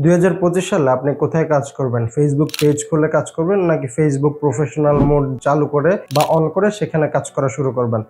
2025 সালে আপনি কোথায় কাজ করবেন? ফেসবুক পেজ খুলে কাজ করবেন নাকি ফেসবুক প্রফেশনাল মোড চালু করে বা অন করে সেখানে কাজ করা শুরু করবেন?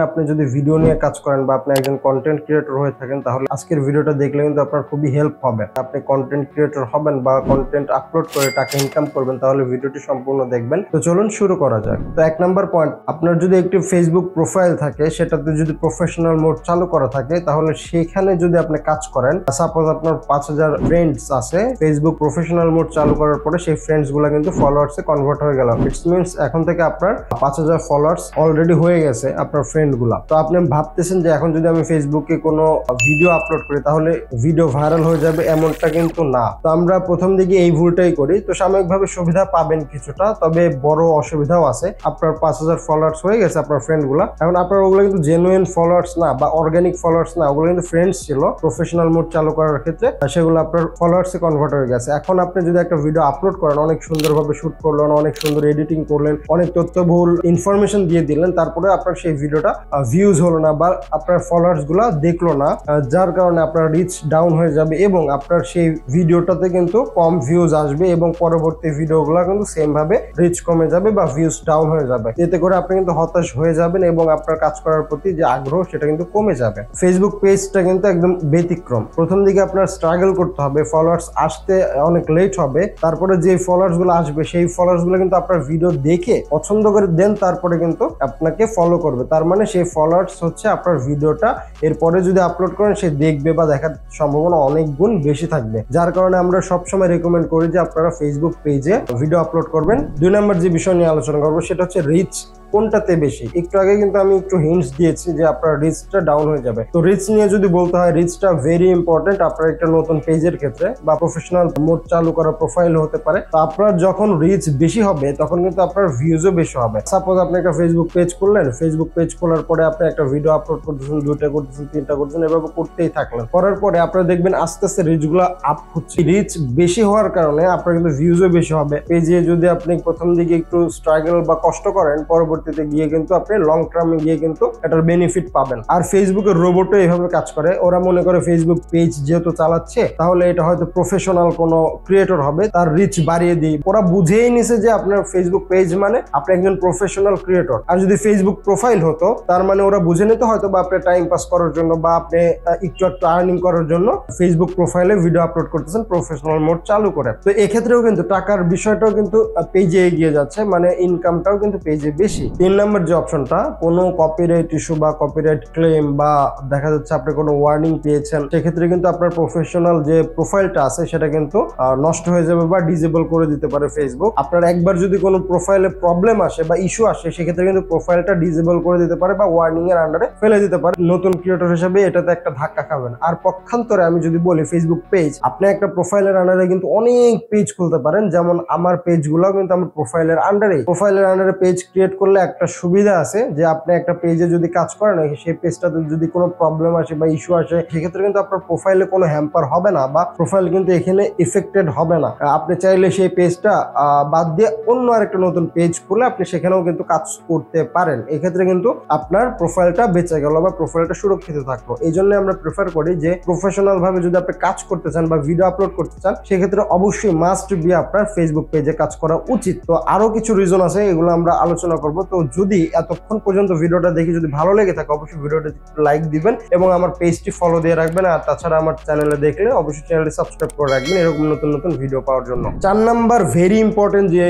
আপনি যদি ভিডিও নিয়ে কাজ করেন বা আপনি একজন কন্টেন্ট ক্রিয়েটর হয়ে থাকেন তাহলে আজকের ভিডিওটা দেখলে কিন্তু আপনার খুবই হেল্প হবে। আপনি কন্টেন্ট ক্রিয়েটর হবেন বা কন্টেন্ট আপলোড করে টাকা ইনকাম করবেন তাহলে ভিডিওটি সম্পূর্ণ দেখবেন। তো চলুন শুরু করা যাক। তো 1 নাম্বার পয়েন্ট, আপনার যদি একটি ফেসবুক প্রোফাইল থাকে সেটাতে যদি প্রফেশনাল মোড চালু করা থাকে তাহলে সেখানে যদি আপনি কাজ করেন, সাপোজ আপনার 5000 ফ্রেন্ডস আছে, ফেসবুক প্রফেশনাল মোড চালু করার পরে সেই ফ্রেন্ডস গুলা কিন্তু ফলোয়ার্সে কনভার্ট হয়ে গেল। ইটস মিনস এখন থেকে আপনার 5000 ফলোয়ার্স অলরেডি হয়ে গেছে আপনার ফ্রেন্ড গুলা। তো আপনি ভাবতেছেন যে এখন যদি আমি ফেসবুকে কোনো ভিডিও আপলোড করি তাহলে ভিডিও ভাইরাল হয়ে যাবে, এমনটা কিন্তু না। তো আমরা প্রথম দিকে এই ভুলটাই করি। তো সাময়িকভাবে সুবিধা পাবেন কিছুটা, তবে বড় অসুবিধাও আছে। আপনার 5000 ফলোয়ার্স হয়ে গেছে আপনার ফ্রেন্ড গুলা, এখন আপনার ওগুলো কিন্তু জেনুইন ফলোয়ার্স না বা অর্গানিক ফলোয়ার্স না, ওগুলো কিন্তু ফ্রেন্ডস ছিল প্রফেশনাল মোড চালু করার ক্ষেত্রে, সেগুলো আপনার ফলোয়ার্স কনভার্ট হয়ে গেছে। এখন আপনি যদি একটা ভিডিও আপলোড করেন, অনেক সুন্দরভাবে শুট করলেন, অনেক সুন্দর এডিটিং করলেন, অনেক তথ্যবহুল ইনফরমেশন দিয়ে দিলেন, তারপরে আপনার সেই ভিডিওটা ভিউজ হলো না বা আপনার ফলোয়ার্স গুলা দেখলো না, যার কারণে আপনার রিচ ডাউন হয়ে যাবে এবং আপনার সেই ভিডিওটাতে কিন্তু কম ভিউজ আসবে এবং পরবর্তী ভিডিওগুলো কিন্তু সেম ভাবে রিচ কমে যাবে বা ভিউজ ডাউন হয়ে যাবে। এতে করে আপনি কিন্তু হতাশ হয়ে যাবেন এবং আপনার কাজ করার প্রতি যে আগ্রহ সেটা কিন্তু কমে যাবে। ফেসবুক পেজটা কিন্তু একদম ব্যতিক্রম। প্রথম দিকে আপনার স্ট্রাগল করতে হবে, ফলোয়ার্স আসতে অনেক লেট হবে, তারপরে যে ফলোয়ার্স গুলো আসবে সেই ফলোয়ার্স গুলো কিন্তু আপনার ভিডিও দেখে পছন্দ করে দেন, তারপরে কিন্তু আপনাকে ফলো করবে। তার মানে সেই ফলোয়ার্স হচ্ছে আপনার ভিডিওটা এরপরে যদি আপলোড করেন সে দেখবে বা দেখার সম্ভাবনা অনেক গুণ বেশি থাকবে, যার কারণে আমরা সবসময় রেকমেন্ড করি যে আপনারা ফেসবুক পেজে ভিডিও আপলোড করবেন। 2 নম্বর যে বিষয় নিয়ে আলোচনা করবো সেটা হচ্ছে রিচ কোনটাতে বেশি। একটু আগে কিন্তু আমি একটু হিন্টস দিয়েছি যে আপনার রিচটা ডাউন হয়ে যাবে। তো রিচ নিয়ে যদি বলতে হয়, রিচটা ভেরি ইম্পর্টেন্ট আপনার একটা নতুন পেজের ক্ষেত্রে বা প্রফেশনাল মোড চালু করা প্রোফাইল হতে পারে। তো আপনার যখন রিচ বেশি হবে তখন কিন্তু আপনার ভিউজও বেশি হবে। সাপোজ আপনি একটা ফেসবুক পেজ করলেন, ফেসবুক পেজ খোলার পরে আপনি একটা ভিডিও আপলোড করতেছেন, 2টা করতেছেন, 3টা করতেছেন, এভাবে করতেই থাকলেন। করার পরে আপনারা দেখবেন আস্তে আস্তে রিচগুলো আপ হচ্ছে। রিচ বেশি হওয়ার কারণে আপনার কিন্তু ভিউজও বেশি হবে। পেজে যদি আপনি প্রথম দিকে একটু স্ট্রাগল বা কষ্ট করেন, পরবর্তীতে গিয়ে কিন্তু আপনি লং টার্মে গিয়ে কিন্তু এটার বেনিফিট পাবেন। আর ফেসবুকের রোবটও এইভাবে কাজ করে। ওরা মনে করে ফেসবুক পেজ যেহেতু চালাচ্ছে তাহলে এটা হয়তো প্রফেশনাল কোনো ক্রিয়েটর হবে, তার রিচ বাড়িয়ে দিই। ওরা বুঝেই নিছে যে আপনার ফেসবুক পেজ মানে আপনি একজন প্রফেশনাল ক্রিয়েটর। আর যদি ফেসবুক প্রোফাইল হতো তার মানে ওরা বুঝে নিত হয়তো বা আপনি টাইম পাস করার জন্য বা আপনি একটু আর্নিং করার জন্য ফেসবুক প্রোফাইলে ভিডিও আপলোড করতেছেন প্রফেশনাল মোড চালু করে। তো এক্ষেত্রেও কিন্তু টাকার বিষয়টাও কিন্তু পেজে এগিয়ে যাচ্ছে, মানে ইনকামটাও কিন্তু পেজে বেশি। 3 নম্বর যে অপশনটা, কোনো কপিরাইট ইস্যু বা কপিরাইট ক্লেম বা দেখা যাচ্ছে আপনি কোনো ওয়ার্নিং পেয়েছেন, সেক্ষেত্রে কিন্তু আপনার প্রফেশনাল যে প্রোফাইলটা আছে সেটা কিন্তু নষ্ট হয়ে যাবে বা ডিজেবল করে দিতে পারে ফেসবুক। আপনার একবার যদি কোনো প্রোফাইলে প্রবলেম আসে বা ইস্যু আসে সেক্ষেত্রে কিন্তু প্রোফাইলটা ডিজেবল করে দিতে পারে বা ওয়ার্নিং এর আন্ডারে ফেলে দিতে পারে। নতুন ক্রিয়েটর হিসেবে এটাতে একটা ধাক্কা খাবেন। আর পক্ষান্তরে আমি যদি বলি ফেসবুক পেজ, আপনি একটা প্রোফাইলের আন্ডারে কিন্তু অনেক পেজ খুলতে পারেন। যেমন আমার পেজগুলো কিন্তু আমার প্রোফাইলের আন্ডারে পেজ ক্রিয়েট করলে একটা সুবিধা আছে যে আপনি একটা পেজে যদি কাজ করেন, সেই পেজটাতে যদি কোনো প্রবলেম আসে বা ইস্যু আসে সেক্ষেত্রে কিন্তু আপনার প্রোফাইলে কোনো হ্যাম্পার হবে না বা প্রোফাইল কিন্তু এখানে ইফেক্টেড হবে না। আপনি চাইলে সেই পেজটা বাদ দিয়ে অন্য আরেকটা নতুন পেজ খুলে আপনি সেখানেও কিন্তু কাজ করতে পারেন। এক্ষেত্রে কিন্তু আপনার প্রোফাইলটা বেঁচে গেল বা প্রোফাইলটা সুরক্ষিত থাকলো। এই জন্য আমরা প্রেফার করি যে প্রফেশনাল ভাবে যদি আপনি কাজ করতে চান বা ভিডিও আপলোড করতে চান সেক্ষেত্রে অবশ্যই মাস্ট বি আপনার ফেসবুক পেজে কাজ করা উচিত। তো আরো কিছু রিজন আছে, এগুলো আমরা আলোচনা করব। তো যদি এতক্ষণ পর্যন্ত ভিডিওটা দেখে যদি ভালো লেগে থাকে অবশ্যই ভিডিওটা লাইক দিবেন এবং আমার পেজটি ফলো দিয়ে রাখবেন। আর তাছাড়া আমার চ্যানেলে দেখলে অবশ্যই চ্যানেলটি সাবস্ক্রাইব করে রাখবেন এরকম নতুন নতুন ভিডিও পাওয়ার জন্য। 4 নাম্বার ভেরি ইম্পর্টেন্ট যে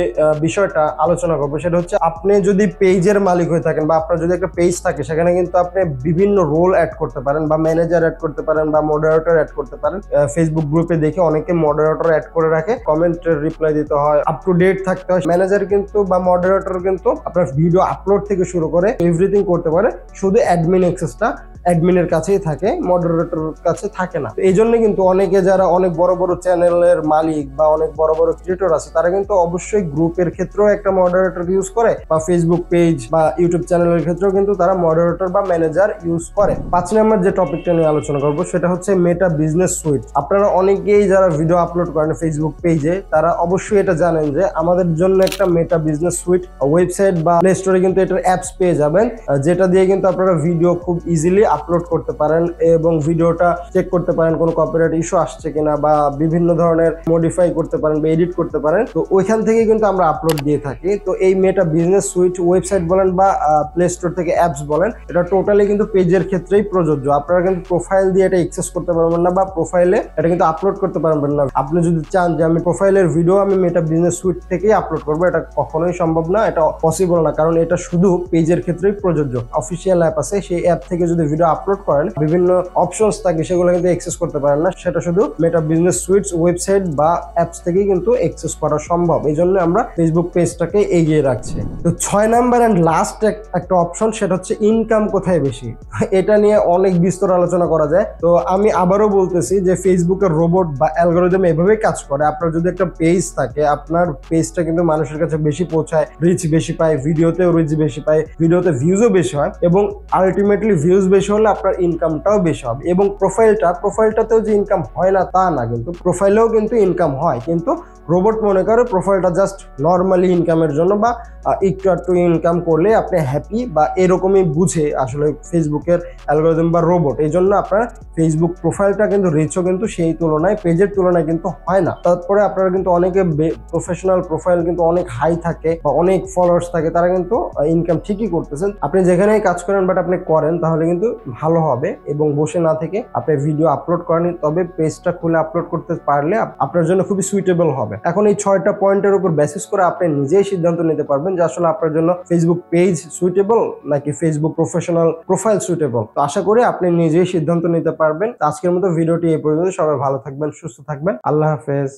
বিষয়টা আলোচনা করবো সেটা হচ্ছে, আপনি যদি পেজের মালিক হয়ে থাকেন বা আপনার যদি একটা পেজ থাকে সেখানে কিন্তু আপনি বিভিন্ন রোল অ্যাড করতে পারেন বা ম্যানেজার অ্যাড করতে পারেন বা মডারেটর অ্যাড করতে পারেন। ফেসবুক গ্রুপে দেখে অনেকে মডারেটর অ্যাড করে রাখে, কমেন্টের রিপ্লাই দিতে হয়, আপ টু ডেট থাকতে হয়। ম্যানেজার কিন্তু বা মডারেটর কিন্তু আপনার ভিডিও আপলোড থেকে শুরু করে এভরিথিং করতে পারে, শুধু অ্যাডমিন অ্যাক্সেসটা অ্যাডমিনের কাছেই থাকে, মডারেটরের কাছে থাকে না। এই জন্য কিন্তু অনেকে যারা অনেক বড় বড় চ্যানেলের মালিক বা অনেক বড় বড় ক্রিয়েটর আছে তারা কিন্তু অবশ্যই গ্রুপের ক্ষেত্রেও একটা মডারেটর ইউজ করে বা ফেসবুক পেজ বা ইউটিউব চ্যানেলের ক্ষেত্রেও কিন্তু তারা মডারেটর বা ম্যানেজার ইউজ করে। 5 নম্বর যে টপিকটা নিয়ে আলোচনা করবো সেটা হচ্ছে মেটা বিজনেস সুইট। আপনারা অনেকেই যারা ভিডিও আপলোড করেন ফেসবুক পেজে তারা অবশ্যই এটা জানেন যে আমাদের জন্য একটা মেটা বিজনেস সুইট ওয়েবসাইট বা প্লে স্টোরে কিন্তু এটার অ্যাপস পেয়ে যাবেন, যেটা দিয়ে কিন্তু আপনারা ভিডিও খুব ইজিলি আপলোড করতে পারেন এবং ভিডিওটা চেক করতে পারেন কোনো কপিরাইট ইস্যু আসছে কিনা, বা বিভিন্ন ধরনের মডিফাই করতে পারেন বা এডিট করতে পারেন। তো ওইখান থেকে কিন্তু আমরা আপলোড দিয়ে থাকি। তো এই মেটা বিজনেস সুইট ওয়েবসাইট বলেন বা প্লে স্টোর থেকে অ্যাপস বলেন, এটা টোটালি কিন্তু পেজের ক্ষেত্রেই প্রযোজ্য। আপনারা কিন্তু প্রোফাইল দিয়ে এটা অ্যাক্সেস করতে পারবেন না, বা প্রোফাইলে এটা কিন্তু আপলোড করতে পারবেন না। আপনি যদি চান যে আমি প্রোফাইলের ভিডিও আমি মেটা বিজনেস সুইট থেকেই আপলোড করবো, এটা কখনোই সম্ভব না, এটা পসিবল না, কারণ এটা শুধু পেজের ক্ষেত্রেই প্রযোজ্য। অফিসিয়াল অ্যাপ আছে, সেই অ্যাপ থেকে যদি ভিডিও আপলোড করেন বিভিন্ন অপশনস থাকে, সেগুলো কিন্তু অ্যাক্সেস করতে পারেন না, সেটা শুধু মেটা বিজনেস সুইটস ওয়েবসাইট বা অ্যাপস থেকেই কিন্তু অ্যাক্সেস করা সম্ভব। এই জন্য আমরা ফেসবুক পেজটাকে এগিয়ে রাখছি। তো 6 নাম্বার অ্যান্ড লাস্ট একটা অপশন, সেটা হচ্ছে ইনকাম কোথায় বেশি। এটা নিয়ে অনেক বিস্তর আলোচনা করা যায়। তো আমি আবারও বলতেছি যে ফেসবুকের রোবট বা অ্যালগরিদম এভাবেই কাজ করে। আপনার যদি একটা পেজ থাকে, আপনার পেজটা কিন্তু মানুষের কাছে বেশি পৌঁছায়, রিচ বেশি পায়, ভিডিওতেও রিচ বেশি পায়, ভিডিওতে ভিউজও বেশি হয়, এবং আলটিমেটলি ভিউজ বেশি হলে আপনার ইনকামটাও বেশি হবে। এবং প্রোফাইলটাতেও যে ইনকাম হয় না তা না, কিন্তু প্রোফাইলেও কিন্তু ইনকাম হয়, কিন্তু রোবট মনে করে প্রোফাইলটা জাস্ট নর্মালি ইনকামের জন্য, বা একটু ইনকাম করলে আপনি হ্যাপি, বা এরকমই বুঝে আসলে ফেসবুকের অ্যালগরিদম বা রোবট। এই জন্য আপনার ফেসবুক প্রোফাইলটা কিন্তু রিচও কিন্তু সেই তুলনায়, পেজের তুলনায় কিন্তু হয় না। তারপরে আপনারা কিন্তু অনেকে প্রফেশনাল প্রোফাইল কিন্তু অনেক হাই থাকে বা অনেক ফলোয়ার্স থাকে, তারা কিন্তু ইনকাম ঠিকই করতেছেন। আপনি যেখানেই কাজ করেন বাট আপনি করেন, তাহলে কিন্তু ভালো হবে। এবং বসে না থেকে আপনি ভিডিও আপলোড করেন, তবে পেজটা খুলে আপলোড করতে পারলে আপনার জন্য খুবই সুইটেবল হবে। এখন এই 6টা পয়েন্টের উপর বেসিস করে আপনি নিজেই সিদ্ধান্ত নিতে পারবেন যে আসলে আপনার জন্য ফেসবুক পেজ সুইটেবল নাকি ফেসবুক প্রফেশনাল প্রোফাইল সুইটেবল। তো আশা করি আপনি নিজেই সিদ্ধান্ত নিতে পারবেন। আজকের মতো ভিডিওটি এই পর্যন্ত। সবাই ভালো থাকবেন, সুস্থ থাকবেন। আল্লাহ হাফেজ।